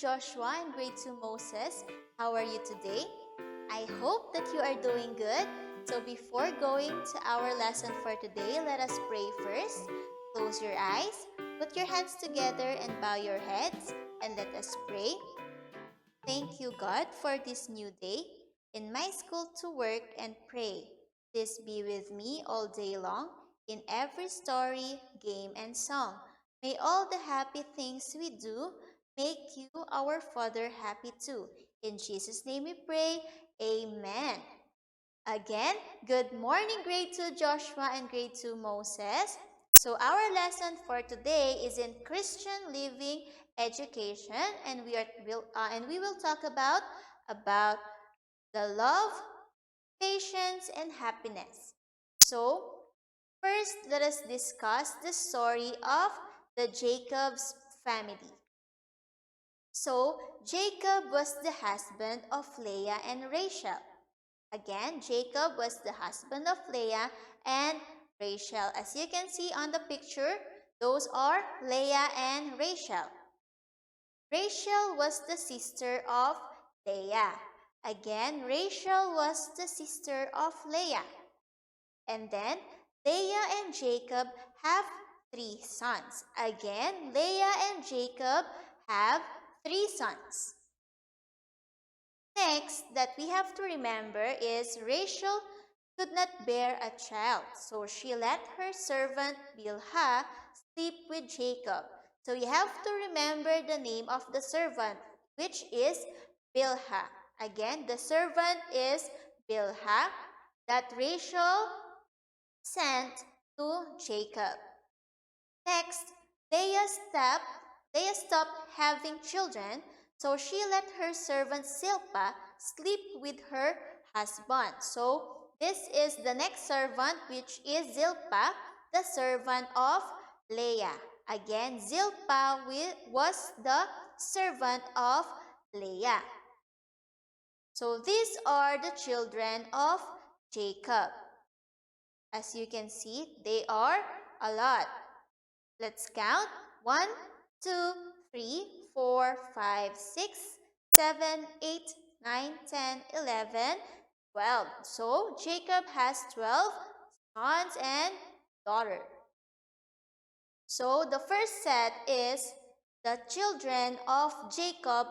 Joshua and grade 2 Moses. How are you today? I hope that you are doing good. So before going to our lesson for today, let us pray first. Close your eyes, put your hands together and bow your heads, and let us pray. Thank you, God, for this new day. In my school to work and pray. Please be with me all day long in every story, game, and song. May all the happy things we do make you, our Father, happy too. In Jesus' name we pray. Amen. Again, good morning, grade 2 Joshua and grade 2 Moses. So our lesson for today is in Christian living education, and we will talk about the love, patience, and happiness. So first, let us discuss the story of the Jacob's family. So Jacob was the husband of Leah and Rachel. Again, Jacob was the husband of Leah and Rachel. As you can see on the picture, those are Leah and Rachel. Rachel was the sister of Leah. Again, Rachel was the sister of Leah. And then, Leah and Jacob have 3 sons. Again, Leah and Jacob have 3 sons. Next that we have to remember is Rachel could not bear a child, so she let her servant Bilhah sleep with Jacob. So you have to remember the name of the servant, which is Bilhah. Again, the servant is Bilhah that Rachel sent to Jacob. Next, Leah stopped having children, so she let her servant Zilpah sleep with her husband. So this is the next servant, which is Zilpah, the servant of Leah. Again, Zilpah was the servant of Leah. So these are the children of Jacob. As you can see, they are a lot. Let's count. 1, 2, 3, 4, 5, 6, 7, 8, 9, 10, 11, 12. So Jacob has 12 sons and daughters. So the first set is the children of Jacob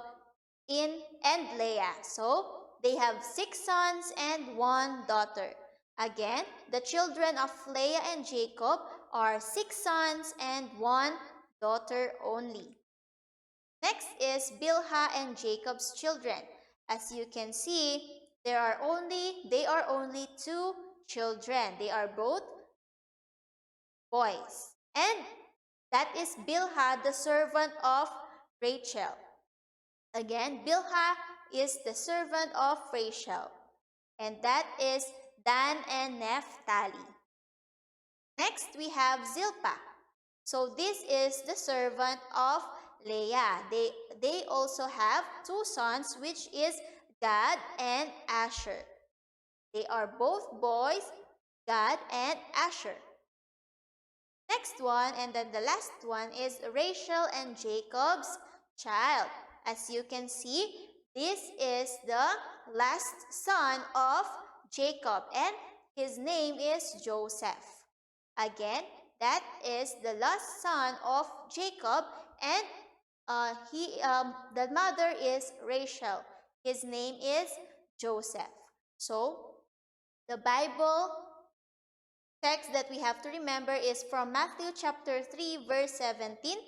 and Leah. So they have 6 sons and 1 daughter. Again, the children of Leah and Jacob are 6 sons and 1 daughter only. Next is Bilhah and Jacob's children. As you can see, they are only 2 children. They are both boys. And that is Bilhah, the servant of Rachel. Again, Bilhah is the servant of Rachel. And that is Dan and Naphtali. Next, we have Zilpah. So this is the servant of Leah. They also have 2 sons, which is Gad and Asher. They are both boys, Gad and Asher. Next one, and then the last one is Rachel and Jacob's child. As you can see, this is the last son of Jacob, and his name is Joseph. Again, that is the last son of Jacob, and the mother is Rachel. His name is Joseph. So, the Bible text that we have to remember is from Matthew chapter 3, verse 17.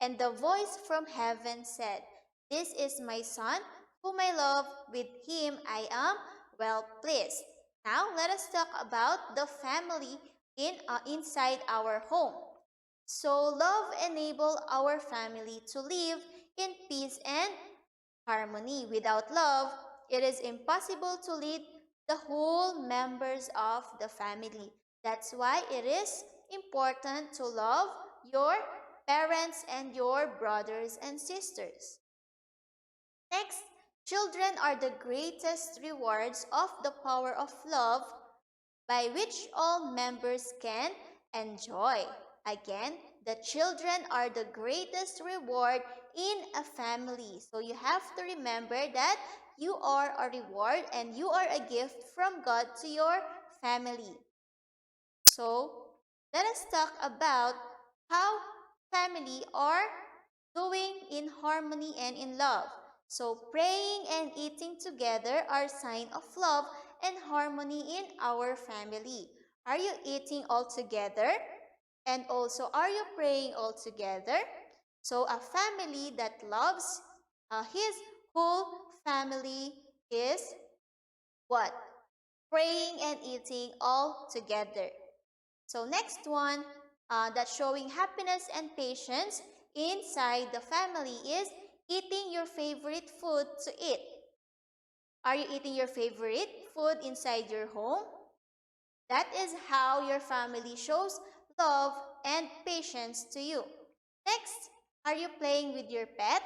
And the voice from heaven said, "This is my son, whom I love. With him I am well pleased." Now, let us talk about the family inside our home. So, love enables our family to live in peace and harmony. Without love, it is impossible to lead the whole members of the family. That's why it is important to love your parents and your brothers and sisters. Next, children are the greatest rewards of the power of love by which all members can enjoy. Again, the children are the greatest reward in a family. So you have to remember that you are a reward and you are a gift from God to your family. So let us talk about how family are doing in harmony and in love. So praying and eating together are sign of love and harmony in our family. Are you eating all together? And also, are you praying all together? So a family that loves his whole family is what? Praying and eating all together. So next one, that's showing happiness and patience inside the family is eating your favorite food to eat. Are you eating your favorite food inside your home? That is how your family shows love and patience to you. Next, are you playing with your pet?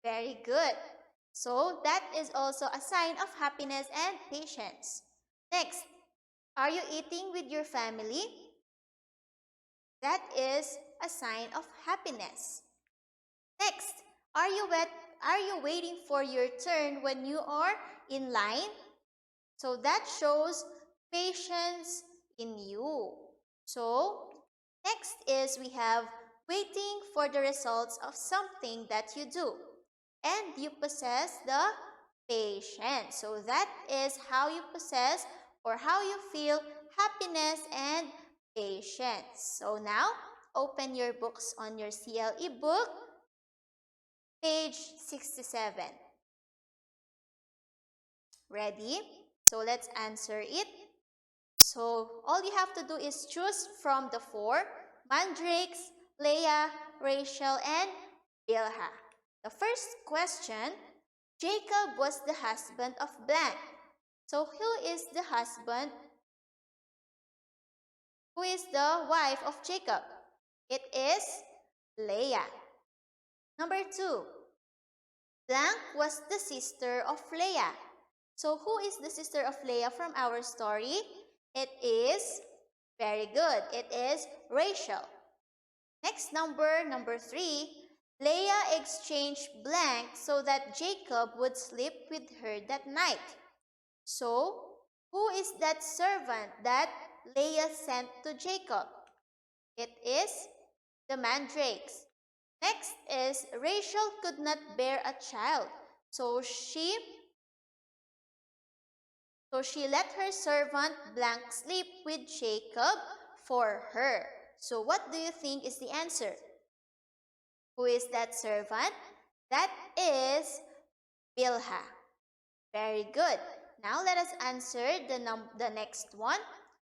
Very good. So that is also a sign of happiness and patience. Next, are you eating with your family? That is a sign of happiness. Next, are you waiting for your turn when you are in line? So that shows patience in you. So next is we have waiting for the results of something that you do. And you possess the patience. So that is how you possess or how you feel happiness and patience. So now, open your books on your CLE book, page 67. Ready? So let's answer it. So all you have to do is choose from the four: Mandrakes, Leah, Rachel, and Bilhah. The first question, Jacob was the husband of blank. So who is the husband? Who is the wife of Jacob? It is Leah. Number two, blank was the sister of Leah. So who is the sister of Leah from our story? It is, very good, it is Rachel. Next number three, Leah exchanged blank so that Jacob would sleep with her that night. So, who is that servant that Leah sent to Jacob? It is the mandrakes. Next is Rachel could not bear a child, so she let her servant blank sleep with Jacob for her. So what do you think is the answer? Who is that servant? That is Bilhah. Very good. Now let us answer the next one.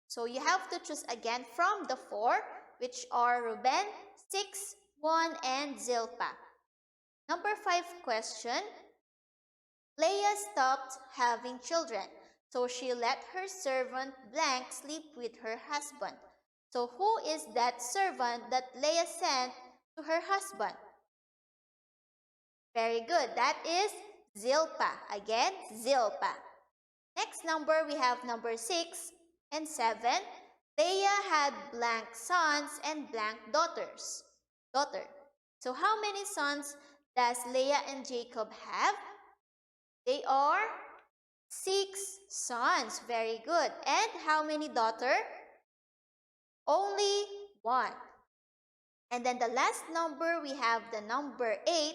So you have to choose again from the four, which are Reuben, 6, 1, and Zilpah. Number 5 question. Leah stopped having children, so she let her servant blank sleep with her husband. So who is that servant that Leah sent to her husband? Very good. That is Zilpah. Again, Zilpah. Next number, we have number 6 and 7. Leah had blank sons and blank daughters. So how many sons does Leah and Jacob have? They are 6 sons. Very good. And how many daughters? Only 1. And then the last number, we have the number 8.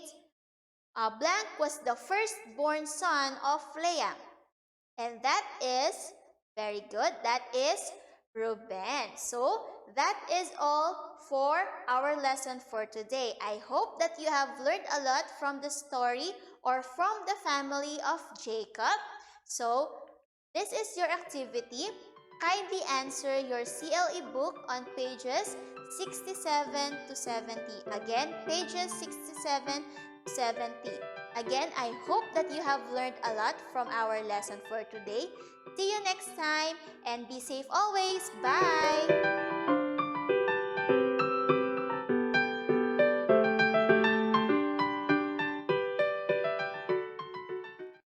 Blank was the firstborn son of Leah. And that is, very good, that is Reuben. So that is all for our lesson for today. I hope that you have learned a lot from the story or from the family of Jacob. So this is your activity. Kindly answer your CLE book on pages 67 to 70. Again, pages 67 to 70. Again, I hope that you have learned a lot from our lesson for today. See you next time and be safe always. Bye!